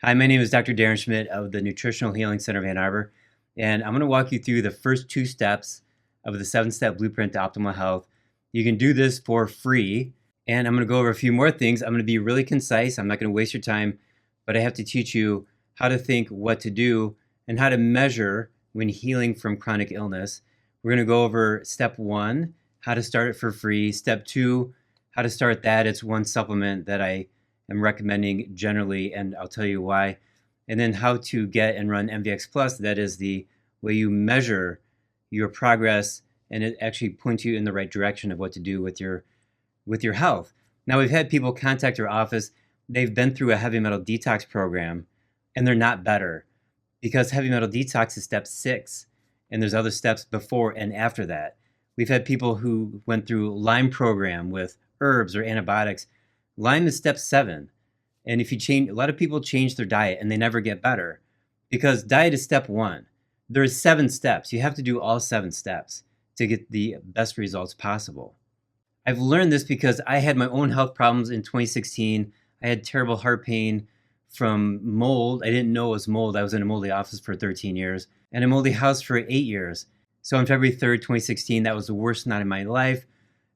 Hi, my name is Dr. Darren Schmidt of the Nutritional Healing Center of Ann Arbor, and I'm going to walk you through the first 2 steps of the 7-step blueprint to optimal health. You can do this for free, and I'm going to go over a few more things. I'm going to be really concise. I'm not going to waste your time, but I have to teach you how to think, what to do, and how to measure when healing from chronic illness. We're going to go over step 1, how to start it for free. Step 2, how to start that. It's one supplement that I am recommending generally, and I'll tell you why. And then how to get and run MVX Plus. That is the way you measure your progress, and it actually points you in the right direction of what to do with your health. Now, we've had people contact our office. They've been through a heavy metal detox program, and they're not better because heavy metal detox is step 6, and there's other steps before and after that. We've had people who went through Lyme program with herbs or antibiotics. Lyme is step 7. And if you change, a lot of people change their diet and they never get better because diet is step 1. There's 7 steps. You have to do all 7 steps to get the best results possible. I've learned this because I had my own health problems in 2016. I had terrible heart pain from mold. I didn't know it was mold. I was in a moldy office for 13 years and a moldy house for 8 years. So on February 3rd, 2016, that was the worst night of my life.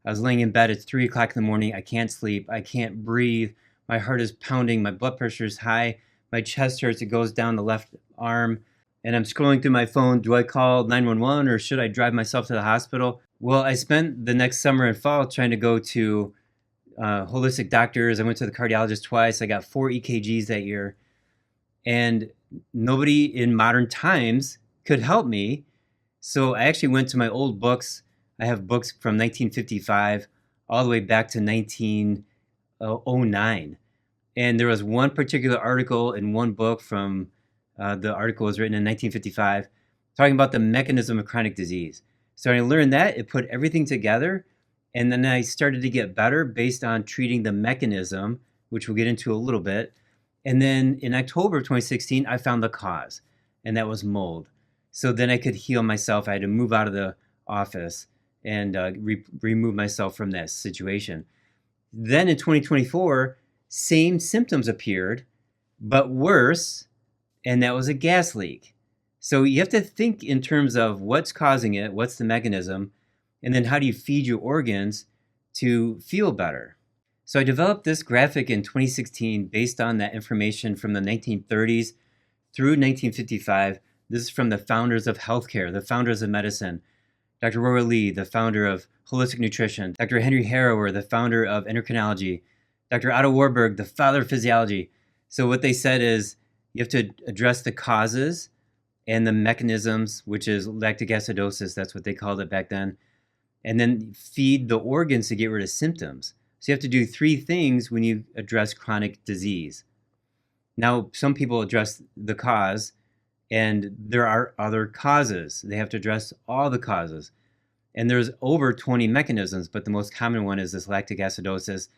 I was laying in bed at 3 o'clock in the morning. I can't sleep. I can't breathe. My heart is pounding. My blood pressure is high. My chest hurts. It goes down the left arm. And I'm scrolling through my phone. Do I call 911 or should I drive myself to the hospital? Well, I spent the next summer and fall trying to go to holistic doctors. I went to the cardiologist twice. I got 4 EKGs that year. And nobody in modern times could help me. So I actually went to my old books. I have books from 1955 all the way back to 1909. And there was one particular article in one book from, the article was written in 1955, talking about the mechanism of chronic disease. So I learned that, it put everything together, and then I started to get better based on treating the mechanism, which we'll get into a little bit. And then in October of 2016, I found the cause, and that was mold. So then I could heal myself. I had to move out of the office and remove myself from that situation. Then in 2024, same symptoms appeared, but worse, and that was a gas leak. So you have to think in terms of what's causing it, what's the mechanism, and then how do you feed your organs to feel better. So I developed this graphic in 2016 based on that information from the 1930s through 1955. This is from the founders of healthcare, the founders of medicine. Dr. Roy Lee, the founder of holistic nutrition. Dr. Henry Harrower, the founder of endocrinology. Dr. Otto Warburg, the father of physiology. So what they said is you have to address the causes and the mechanisms, which is lactic acidosis, that's what they called it back then, and then feed the organs to get rid of symptoms. So you have to do 3 things when you address chronic disease. Now, some people address the cause, and there are other causes. They have to address all the causes. And there's over 20 mechanisms, but the most common one is this lactic acidosis,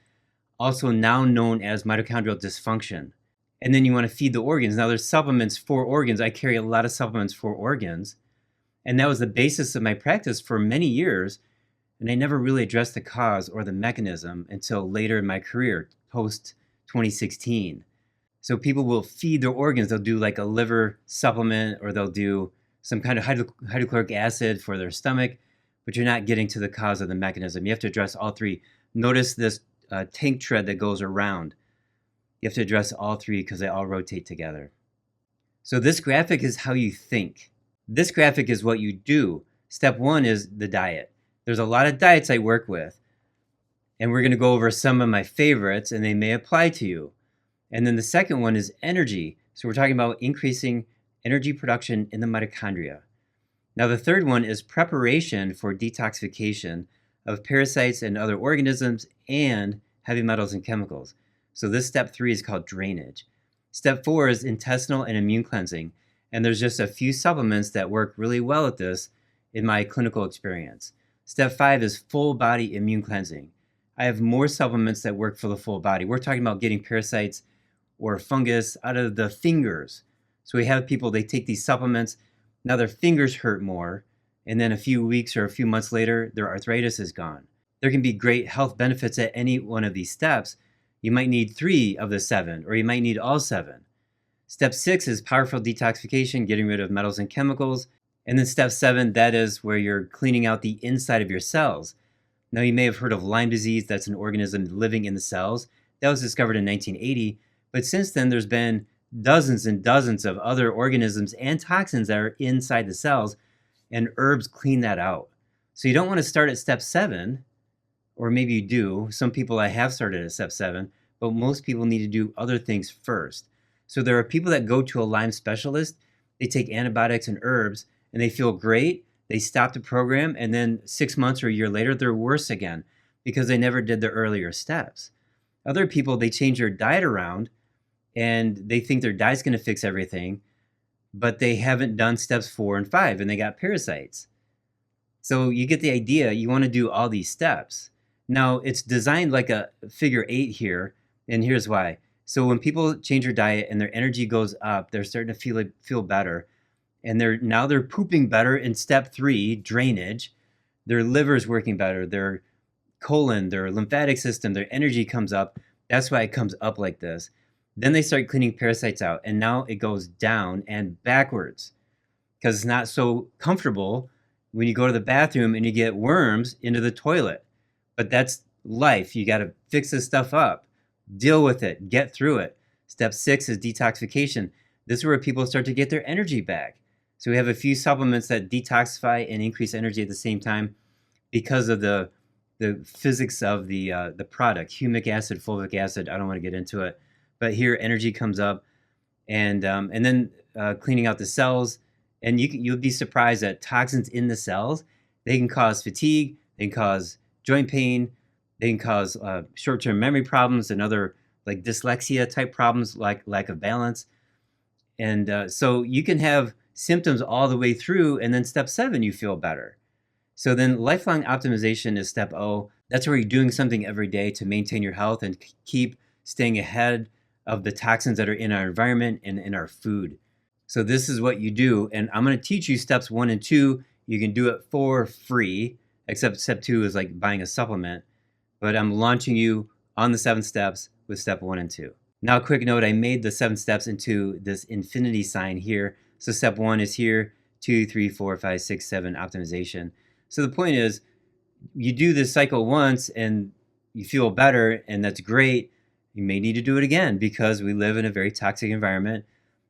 also now known as mitochondrial dysfunction. And then you want to feed the organs. Now there's supplements for organs. I carry a lot of supplements for organs. And that was the basis of my practice for many years. And I never really addressed the cause or the mechanism until later in my career, post 2016. So people will feed their organs. They'll do like a liver supplement, or they'll do some kind of hydrochloric acid for their stomach, but you're not getting to the cause of the mechanism. You have to address all 3. Notice this tank tread that goes around. You have to address all 3 because they all rotate together. So this graphic is how you think. This graphic is what you do. Step 1 is the diet. There's a lot of diets I work with, and we're going to go over some of my favorites, and they may apply to you. And then the second one is energy. So we're talking about increasing energy production in the mitochondria. Now the third one is preparation for detoxification of parasites and other organisms and heavy metals and chemicals. So this step 3 is called drainage. Step 4 is intestinal and immune cleansing. And there's just a few supplements that work really well at this in my clinical experience. Step 5 is full body immune cleansing. I have more supplements that work for the full body. We're talking about getting parasites or fungus out of the fingers. So we have people, they take these supplements, now their fingers hurt more, and then a few weeks or a few months later, their arthritis is gone. There can be great health benefits at any one of these steps. You might need 3 of the 7, or you might need all 7. Step 6 is powerful detoxification, getting rid of metals and chemicals. And then step 7, that is where you're cleaning out the inside of your cells. Now, you may have heard of Lyme disease. That's an organism living in the cells. That was discovered in 1980. But since then, there's been dozens and dozens of other organisms and toxins that are inside the cells, and herbs clean that out. So you don't want to start at step 7, or maybe you do. Some people I have started at step 7, but most people need to do other things first. So there are people that go to a Lyme specialist, they take antibiotics and herbs, and they feel great. They stop the program, and then 6 months or a year later, they're worse again because they never did the earlier steps. Other people, they change their diet around, and they think their diet's going to fix everything, but they haven't done steps 4 and 5, and they got parasites. So you get the idea. You want to do all these steps. Now, it's designed like a figure 8 here, and here's why. So when people change their diet and their energy goes up, they're starting to feel better, and they're pooping better in step 3, drainage. Their liver's working better, their colon, their lymphatic system, their energy comes up. That's why it comes up like this. Then they start cleaning parasites out, and now it goes down and backwards because it's not so comfortable when you go to the bathroom and you get worms into the toilet. But that's life. You got to fix this stuff up, deal with it, get through it. Step 6 is detoxification. This is where people start to get their energy back. So we have a few supplements that detoxify and increase energy at the same time because of the physics of the product, humic acid, fulvic acid. I don't want to get into it, but here energy comes up, and then cleaning out the cells. And you'll be surprised that toxins in the cells, they can cause fatigue, they can cause joint pain, they can cause short-term memory problems and other like dyslexia type problems like lack of balance. And so you can have symptoms all the way through, and then step 7, you feel better. So then lifelong optimization is step O. That's where you're doing something every day to maintain your health and keep staying ahead of the toxins that are in our environment and in our food. So this is what you do, and I'm going to teach you steps 1 and 2. You can do it for free, except step 2 is like buying a supplement. But I'm launching you on the 7 steps with step 1 and 2. Now, a quick note, I made the 7 steps into this infinity sign here. So step 1 is here, 2, 3, 4, 5, 6, 7, optimization. So the point is, you do this cycle once and you feel better, and that's great. You may need to do it again because we live in a very toxic environment,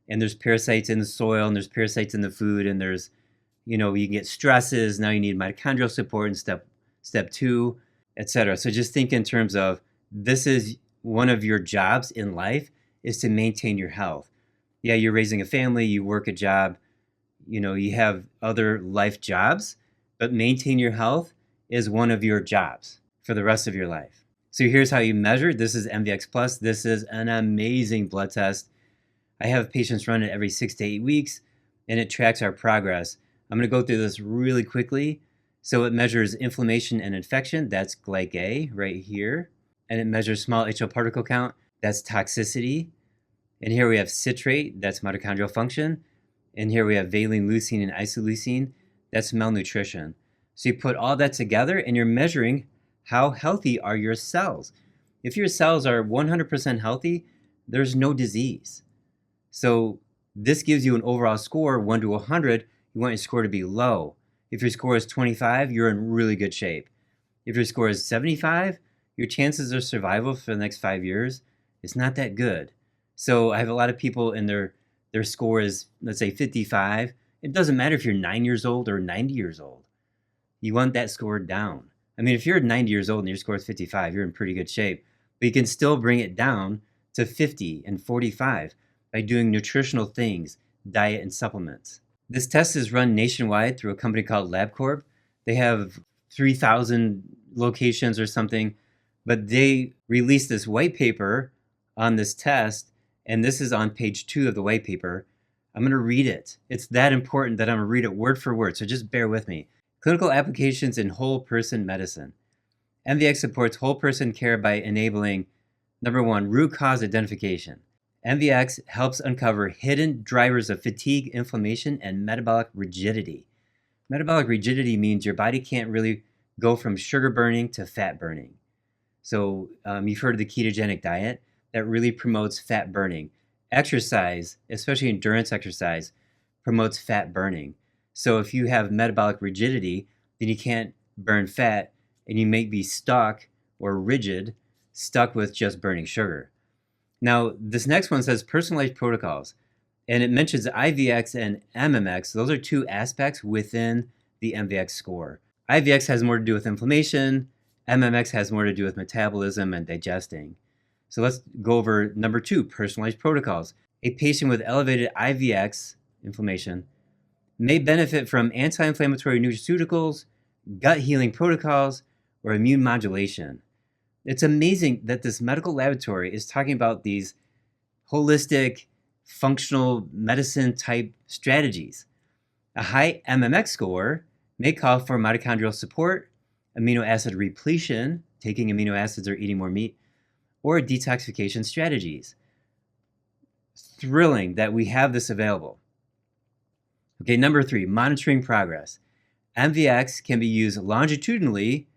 and there's parasites in the soil, and there's parasites in the food, and there's, you can get stresses. Now you need mitochondrial support in step 2, etc. So just think in terms of this is one of your jobs in life is to maintain your health. Yeah, you're raising a family, you work a job, you have other life jobs, but maintain your health is one of your jobs for the rest of your life. So here's how you measure. This is MVX Plus. This is an amazing blood test. I have patients run it every 6 to 8 weeks, and it tracks our progress. I'm going to go through this really quickly. So it measures inflammation and infection. That's glyc right here. And it measures small HO particle count. That's toxicity. And here we have citrate. That's mitochondrial function. And here we have valine, leucine, and isoleucine. That's malnutrition. So you put all that together, and you're measuring how healthy are your cells. If your cells are 100% healthy, there's no disease. So this gives you an overall score, 1 to 100. You want your score to be low. If your score is 25, you're in really good shape. If your score is 75, your chances of survival for the next 5 years is not that good. So I have a lot of people and their score is, let's say, 55. It doesn't matter if you're 9 years old or 90 years old. You want that score down. I mean, if you're 90 years old and your score is 55, you're in pretty good shape. But you can still bring it down to 50 and 45 by doing nutritional things, diet and supplements. This test is run nationwide through a company called LabCorp. They have 3,000 locations or something, but they released this white paper on this test, and this is on page 2 of the white paper. I'm going to read it. It's that important that I'm going to read it word for word, so just bear with me. Clinical applications in whole person medicine. MVX supports whole person care by enabling, number 1, root cause identification. MVX helps uncover hidden drivers of fatigue, inflammation, and metabolic rigidity. Metabolic rigidity means your body can't really go from sugar burning to fat burning. So you've heard of the ketogenic diet that really promotes fat burning. Exercise, especially endurance exercise, promotes fat burning. So if you have metabolic rigidity, then you can't burn fat, and you may be stuck or rigid, stuck with just burning sugar. Now, this next one says personalized protocols, and it mentions IVX and MMX. Those are two aspects within the MVX score. IVX has more to do with inflammation. MMX has more to do with metabolism and digesting. So let's go over number 2, personalized protocols. A patient with elevated IVX, inflammation, may benefit from anti-inflammatory nutraceuticals, gut healing protocols, or immune modulation. It's amazing that this medical laboratory is talking about these holistic, functional medicine type strategies. A high MMX score may call for mitochondrial support, amino acid repletion, taking amino acids or eating more meat, or detoxification strategies. Thrilling that we have this available. Okay, number 3, monitoring progress. MVX can be used longitudinally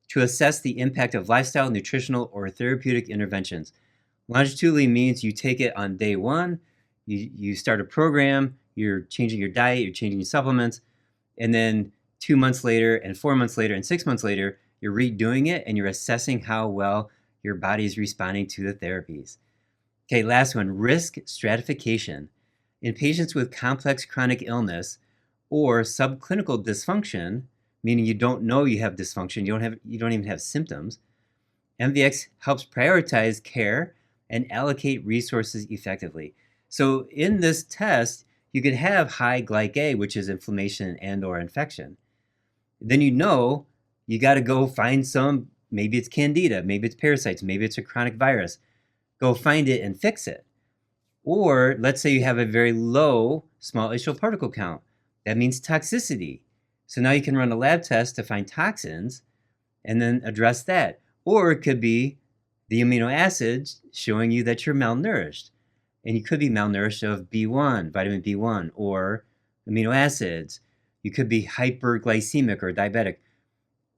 to assess the impact of lifestyle, nutritional, or therapeutic interventions. Longitudinally means you take it on day 1, you start a program, you're changing your diet, you're changing your supplements, and then 2 months later, and 4 months later, and 6 months later, you're redoing it and you're assessing how well your body is responding to the therapies. Okay, last one, risk stratification. In patients with complex chronic illness or subclinical dysfunction, meaning you don't know you have dysfunction, you don't even have symptoms, MVX helps prioritize care and allocate resources effectively. So in this test, you could have high glyc-A, which is inflammation and or infection. Then you know you got to go find some, maybe it's candida, maybe it's parasites, maybe it's a chronic virus. Go find it and fix it. Or let's say you have a very low small acyl particle count. That means toxicity. So now you can run a lab test to find toxins and then address that. Or it could be the amino acids showing you that you're malnourished. And you could be malnourished of B1, vitamin B1, or amino acids. You could be hyperglycemic or diabetic,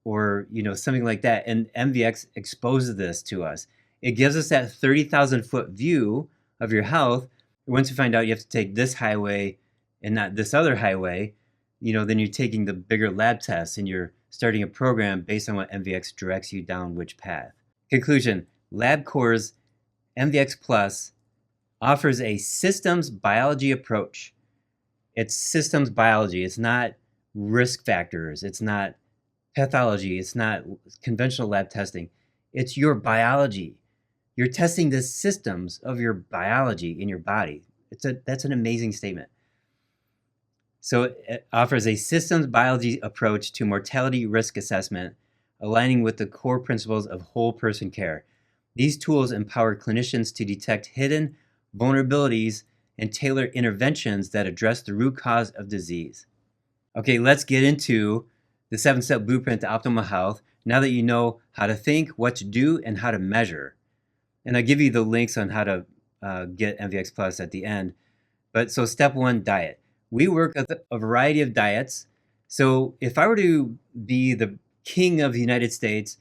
or something like that. And MVX exposes this to us. It gives us that 30,000-foot view of your health. Once you find out you have to take this highway and not this other highway, then you're taking the bigger lab tests and you're starting a program based on what MVX directs you down which path. Conclusion, LabCorp's MVX Plus offers a systems biology approach. It's systems biology. It's not risk factors. It's not pathology. It's not conventional lab testing. It's your biology. You're testing the systems of your biology in your body. That's an amazing statement. So it offers a systems biology approach to mortality risk assessment, aligning with the core principles of whole person care. These tools empower clinicians to detect hidden vulnerabilities and tailor interventions that address the root cause of disease. Okay, let's get into the 7-step blueprint to optimal health now that you know how to think, what to do, and how to measure. And I'll give you the links on how to get MVX Plus at the end. But so step 1, diet. We work with a variety of diets. So if I were to be the king of the United States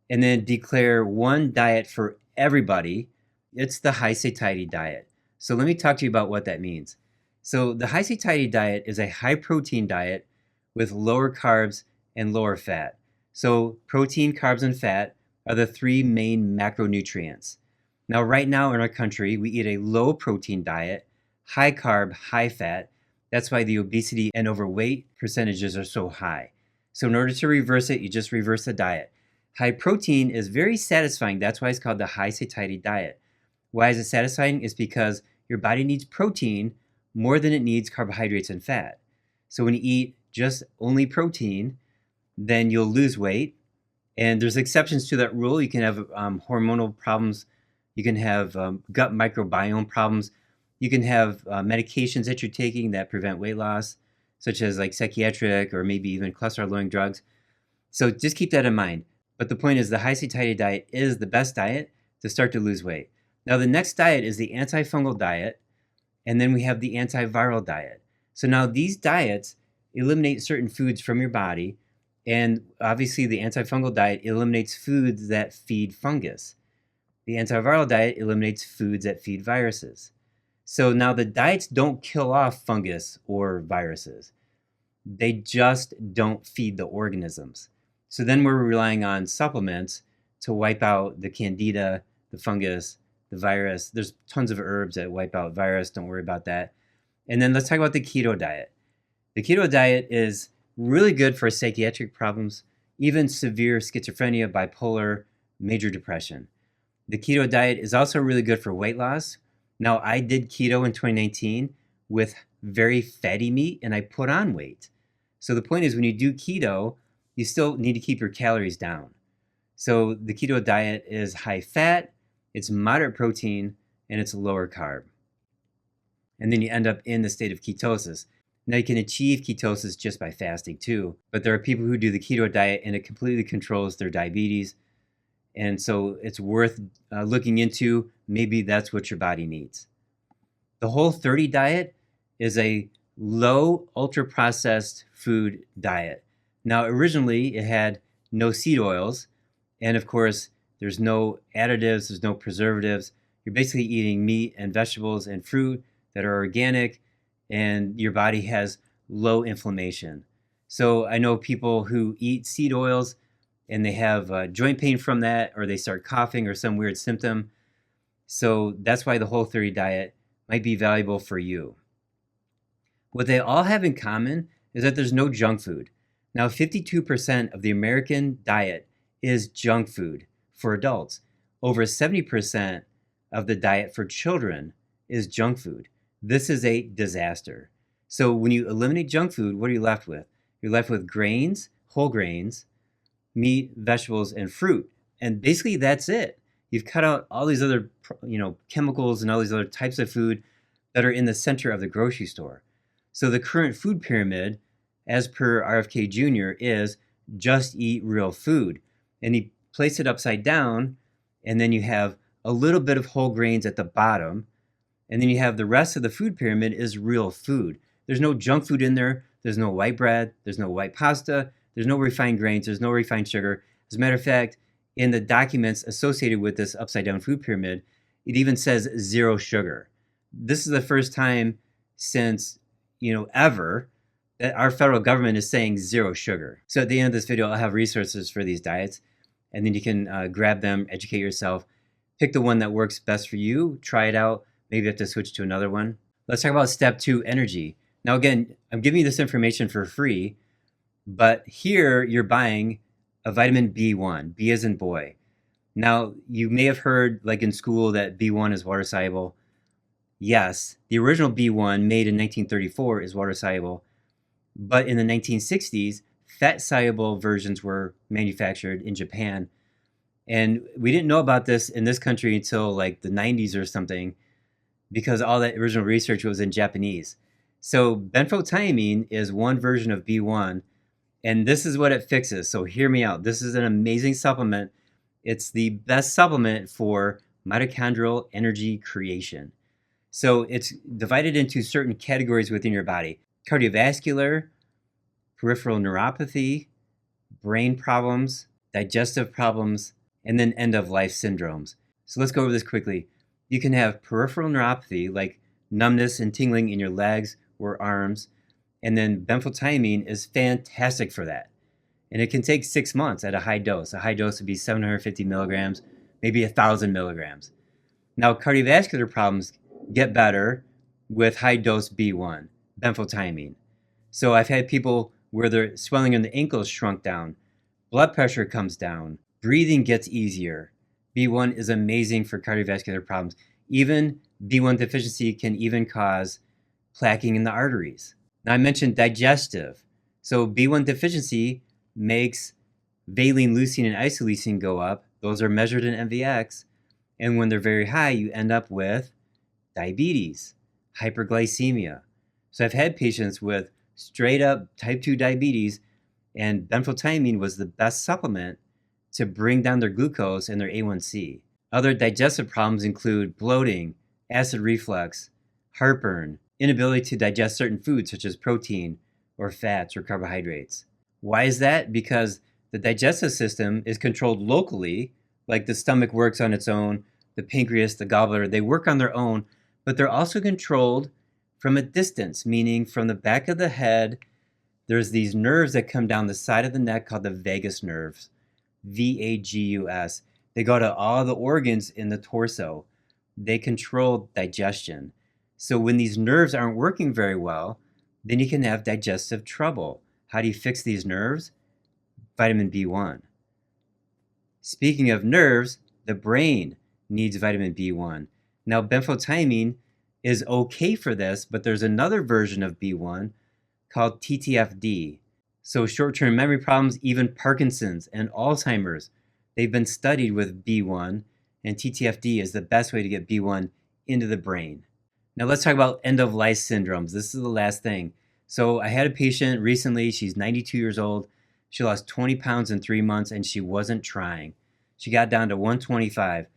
and then declare one diet for everybody, it's the high satiety diet. So let me talk to you about what that means. So the high satiety diet is a high protein diet with lower carbs and lower fat. So protein, carbs, and fat are the 3 main macronutrients. Now, right now in our country, we eat a low protein diet, high carb, high fat. That's why the obesity and overweight percentages are so high. So in order to reverse it, you just reverse the diet. High protein is very satisfying. That's why it's called the high satiety diet. Why is it satisfying? It's because your body needs protein more than it needs carbohydrates and fat. So when you eat just only protein, then you'll lose weight. And there's exceptions to that rule. You can have hormonal problems. You can have gut microbiome problems. You can have medications that you're taking that prevent weight loss, such as like psychiatric or maybe even cholesterol-lowering drugs. So just keep that in mind. But the point is the high satiety diet is the best diet to start to lose weight. Now the next diet is the anti-fungal diet, and then we have the antiviral diet. So now these diets eliminate certain foods from your body, and obviously the antifungal diet eliminates foods that feed fungus. The antiviral diet eliminates foods that feed viruses. So now the diets don't kill off fungus or viruses. They just don't feed the organisms. So then we're relying on supplements to wipe out the candida, the fungus, the virus. There's tons of herbs that wipe out virus. Don't worry about that. And then let's talk about the keto diet. The keto diet is really good for psychiatric problems, even severe schizophrenia, bipolar, major depression. The keto diet is also really good for weight loss. Now, I did keto in 2019 with very fatty meat, and I put on weight. So the point is, when you do keto, you still need to keep your calories down. So the keto diet is high fat, it's moderate protein, and it's lower carb. And then you end up in the state of ketosis. Now you can achieve ketosis just by fasting too, but there are people who do the keto diet and it completely controls their diabetes. And so it's worth looking into. Maybe that's what your body needs. The Whole30 diet is a low ultra processed food diet. Now originally it had no seed oils, and of course there's no additives, there's no preservatives. You're basically eating meat and vegetables and fruit that are organic, and your body has low inflammation. So I know people who eat seed oils and they have joint pain from that, or they start coughing or some weird symptom. So that's why the Whole30 diet might be valuable for you. What they all have in common is that there's no junk food. Now, 52% of the American diet is junk food for adults. Over 70% of the diet for children is junk food. This is a disaster. So when you eliminate junk food, what are you left with? You're left with grains, whole grains, meat, vegetables, and fruit. And basically that's it. You've cut out all these other, chemicals and all these other types of food that are in the center of the grocery store. So the current food pyramid, as per RFK Jr., is just eat real food. And he placed it upside down, and then you have a little bit of whole grains at the bottom, and then you have the rest of the food pyramid is real food. There's no junk food in there. There's no white bread. There's no white pasta. There's no refined grains. There's no refined sugar. As a matter of fact, in the documents associated with this upside down food pyramid, it even says 0 sugar. This is the first time since, ever that our federal government is saying 0 sugar. So at the end of this video, I'll have resources for these diets, and then you can grab them, educate yourself, pick the one that works best for you, try it out. Maybe you have to switch to another one. Let's talk about step 2, energy. Now again, I'm giving you this information for free, but here you're buying a vitamin B1, B as in boy. Now, you may have heard, like in school, that B1 is water soluble. Yes, the original B1 made in 1934 is water soluble, but in the 1960s, fat soluble versions were manufactured in Japan. And we didn't know about this in this country until like the 90s or something, because all that original research was in Japanese. So benfotiamine is one version of B1, and this is what it fixes. So hear me out. This is an amazing supplement. It's the best supplement for mitochondrial energy creation. So it's divided into certain categories within your body: cardiovascular, peripheral neuropathy, brain problems, digestive problems, and then end-of-life syndromes. So let's go over this quickly. You can have peripheral neuropathy, like numbness and tingling in your legs or arms, and then benfotiamine is fantastic for that. And it can take 6 months at a high dose. A high dose would be 750 milligrams, maybe 1,000 milligrams. Now, cardiovascular problems get better with high dose B1, benfotiamine. So I've had people where their swelling in the ankles shrunk down, blood pressure comes down, breathing gets easier. B1 is amazing for cardiovascular problems. Even B1 deficiency can even cause plaquing in the arteries. Now I mentioned digestive. So B1 deficiency makes valine, leucine, and isoleucine go up. Those are measured in MVX. And when they're very high, you end up with diabetes, hyperglycemia. So I've had patients with straight up type 2 diabetes, and benfotiamine was the best supplement to bring down their glucose and their A1C. Other digestive problems include bloating, acid reflux, heartburn, inability to digest certain foods such as protein or fats or carbohydrates. Why is that? Because the digestive system is controlled locally, like the stomach works on its own, the pancreas, the gallbladder, they work on their own, but they're also controlled from a distance, meaning from the back of the head, there's these nerves that come down the side of the neck called the vagus nerves, VAGUS. They go to all the organs in the torso. They control digestion. So when these nerves aren't working very well, then you can have digestive trouble. How do you fix these nerves? Vitamin B1. Speaking of nerves, the brain needs vitamin B1. Now, benfotiamine is okay for this, but there's another version of B1 called TTFD. So short-term memory problems, even Parkinson's and Alzheimer's, they've been studied with B1, and TTFD is the best way to get B1 into the brain. Now let's talk about end-of-life syndromes. This is the last thing. So I had a patient recently, she's 92 years old. She lost 20 pounds in 3 months and she wasn't trying. She got down to 125.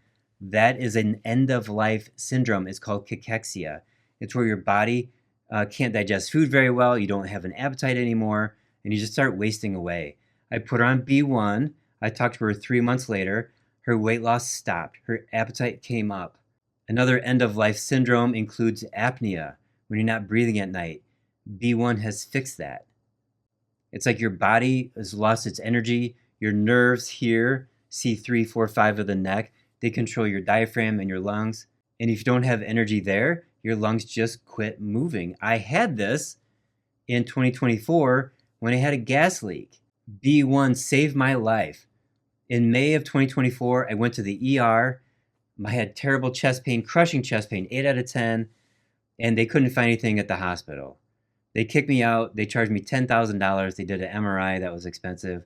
That is an end-of-life syndrome. It's called cachexia. It's where your body can't digest food very well, you don't have an appetite anymore, and you just start wasting away. I put her on B1. I talked to her 3 months later. Her weight loss stopped. Her appetite came up. Another end-of-life syndrome includes apnea, when you're not breathing at night. B1 has fixed that. It's like your body has lost its energy. Your nerves here, C3, 4, 5 of the neck, they control your diaphragm and your lungs. And if you don't have energy there, your lungs just quit moving. I had this in 2024 when I had a gas leak. B1 saved my life. In May of 2024, I went to the ER. I had terrible chest pain, crushing chest pain, 8 out of 10, and they couldn't find anything at the hospital. They kicked me out. They charged me $10,000. They did an MRI that was expensive.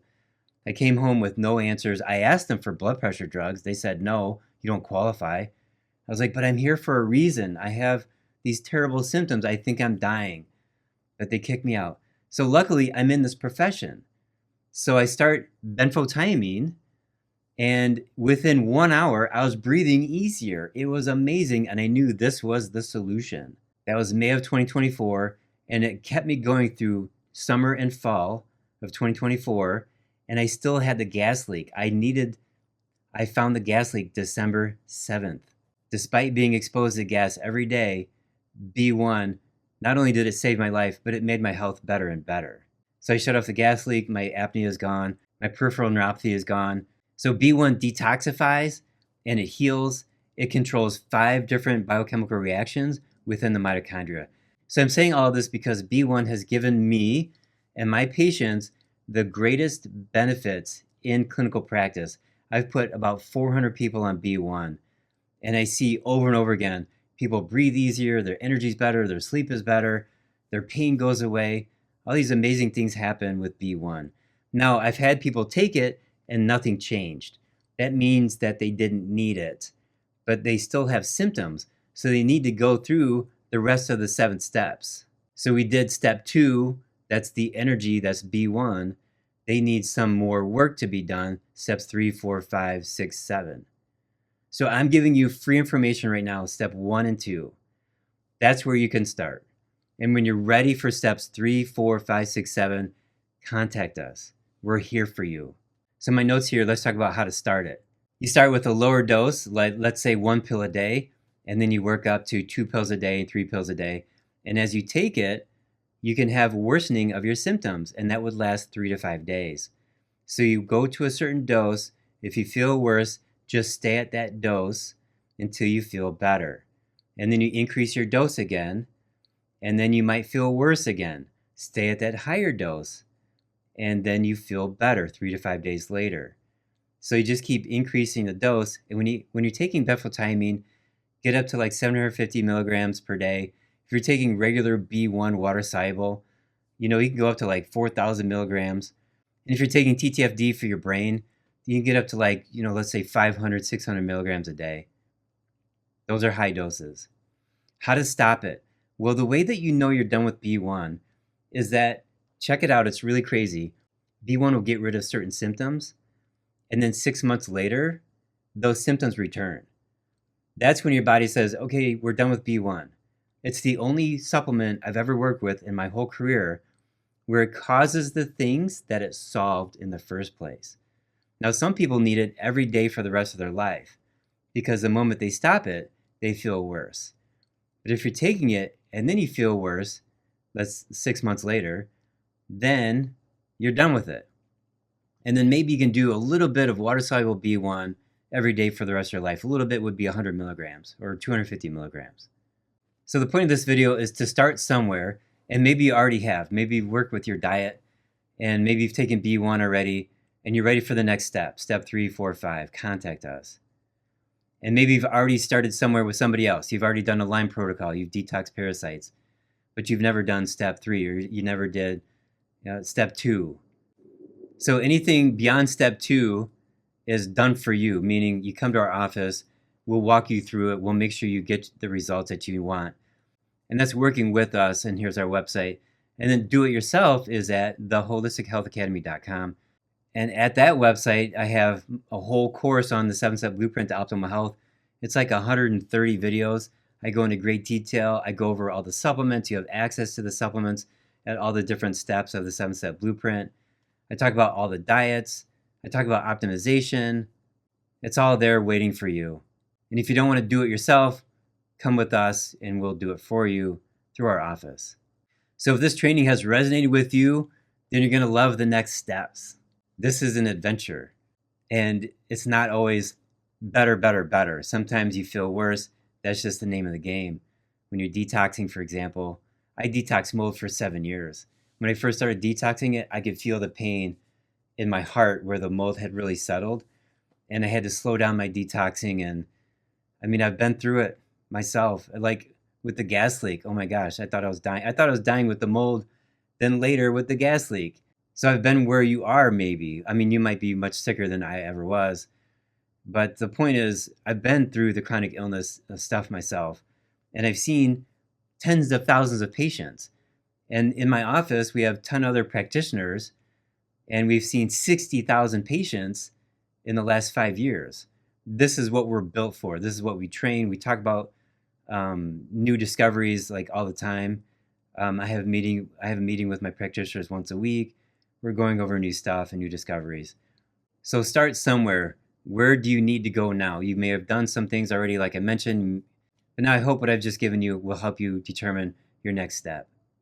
I came home with no answers. I asked them for blood pressure drugs. They said, no, you don't qualify. I was like, but I'm here for a reason. I have these terrible symptoms. I think I'm dying. But they kicked me out. So luckily, I'm in this profession. So I start benfotiamine, and within 1 hour, I was breathing easier. It was amazing, and I knew this was the solution. That was May of 2024, and it kept me going through summer and fall of 2024, and I still had the gas leak. I found the gas leak December 7th. Despite being exposed to gas every day, B1, not only did it save my life, but it made my health better and better. So I shut off the gas leak, my apnea is gone, my peripheral neuropathy is gone. So B1 detoxifies and it heals. It controls 5 different biochemical reactions within the mitochondria. So I'm saying all this because B1 has given me and my patients the greatest benefits in clinical practice. I've put about 400 people on B1, and I see over and over again, people breathe easier, their energy's better, their sleep is better, their pain goes away. All these amazing things happen with B1. Now, I've had people take it and nothing changed. That means that they didn't need it, but they still have symptoms, so they need to go through the rest of the 7 steps. So we did step 2, that's the energy, that's B1. They need some more work to be done, steps 3, 4, 5, 6, 7. So I'm giving you free information right now, step 1 and 2. That's where you can start. And when you're ready for steps 3, 4, 5, 6, 7, contact us. We're here for you. So my notes here, let's talk about how to start it. You start with a lower dose, like let's say 1 pill a day, and then you work up to 2 pills a day and 3 pills a day. And as you take it, you can have worsening of your symptoms, and that would last 3 to 5 days. So you go to a certain dose. If you feel worse, just stay at that dose until you feel better. And then you increase your dose again, and then you might feel worse again. Stay at that higher dose, and then you feel better 3 to 5 days later. So you just keep increasing the dose. And when you're taking benfotiamine, get up to like 750 milligrams per day. If you're taking regular B1 water soluble, you can go up to like 4,000 milligrams. And if you're taking TTFD for your brain, you can get up to like, let's say 500, 600 milligrams a day. Those are high doses. How to stop it? Well, the way that you know you're done with B1 is that, check it out, it's really crazy. B1 will get rid of certain symptoms, and then 6 months later, those symptoms return. That's when your body says, okay, we're done with B1. It's the only supplement I've ever worked with in my whole career where it causes the things that it solved in the first place. Now, some people need it every day for the rest of their life because the moment they stop it, they feel worse. But if you're taking it and then you feel worse, that's 6 months later, then you're done with it. And then maybe you can do a little bit of water-soluble B1 every day for the rest of your life. A little bit would be 100 milligrams or 250 milligrams. So the point of this video is to start somewhere, and maybe you already have. Maybe you've worked with your diet, and maybe you've taken B1 already, and you're ready for the next step, step 3, 4, 5. Contact us. And maybe you've already started somewhere with somebody else. You've already done a Lyme protocol. You've detoxed parasites, but you've never done step 3, or you never did step 2. So anything beyond step 2 is done for you, meaning you come to our office, we'll walk you through it, we'll make sure you get the results that you want. And that's working with us, and here's our website. And then do it yourself is at theholistichealthacademy.com. And at that website, I have a whole course on the 7-step blueprint to optimal health. It's like 130 videos. I go into great detail. I go over all the supplements. You have access to the supplements at all the different steps of the 7-step blueprint. I talk about all the diets. I talk about optimization. It's all there waiting for you. And if you don't want to do it yourself, come with us and we'll do it for you through our office. So if this training has resonated with you, then you're going to love the next steps. This is an adventure, and it's not always better, better, better. Sometimes you feel worse. That's just the name of the game. When you're detoxing, for example, I detoxed mold for 7 years. When I first started detoxing it, I could feel the pain in my heart where the mold had really settled, and I had to slow down my detoxing. And I mean, I've been through it myself. Like with the gas leak, oh my gosh, I thought I was dying. I thought I was dying with the mold, then later with the gas leak. So I've been where you are, maybe. I mean, you might be much sicker than I ever was. But the point is, I've been through the chronic illness stuff myself, and I've seen tens of thousands of patients. And in my office, we have 10 other practitioners, and we've seen 60,000 patients in the last 5 years. This is what we're built for. This is what we train. We talk about new discoveries like all the time. I have a meeting with my practitioners once a week. We're going over new stuff and new discoveries. So start somewhere. Where do you need to go now? You may have done some things already, like I mentioned, but now I hope what I've just given you will help you determine your next step.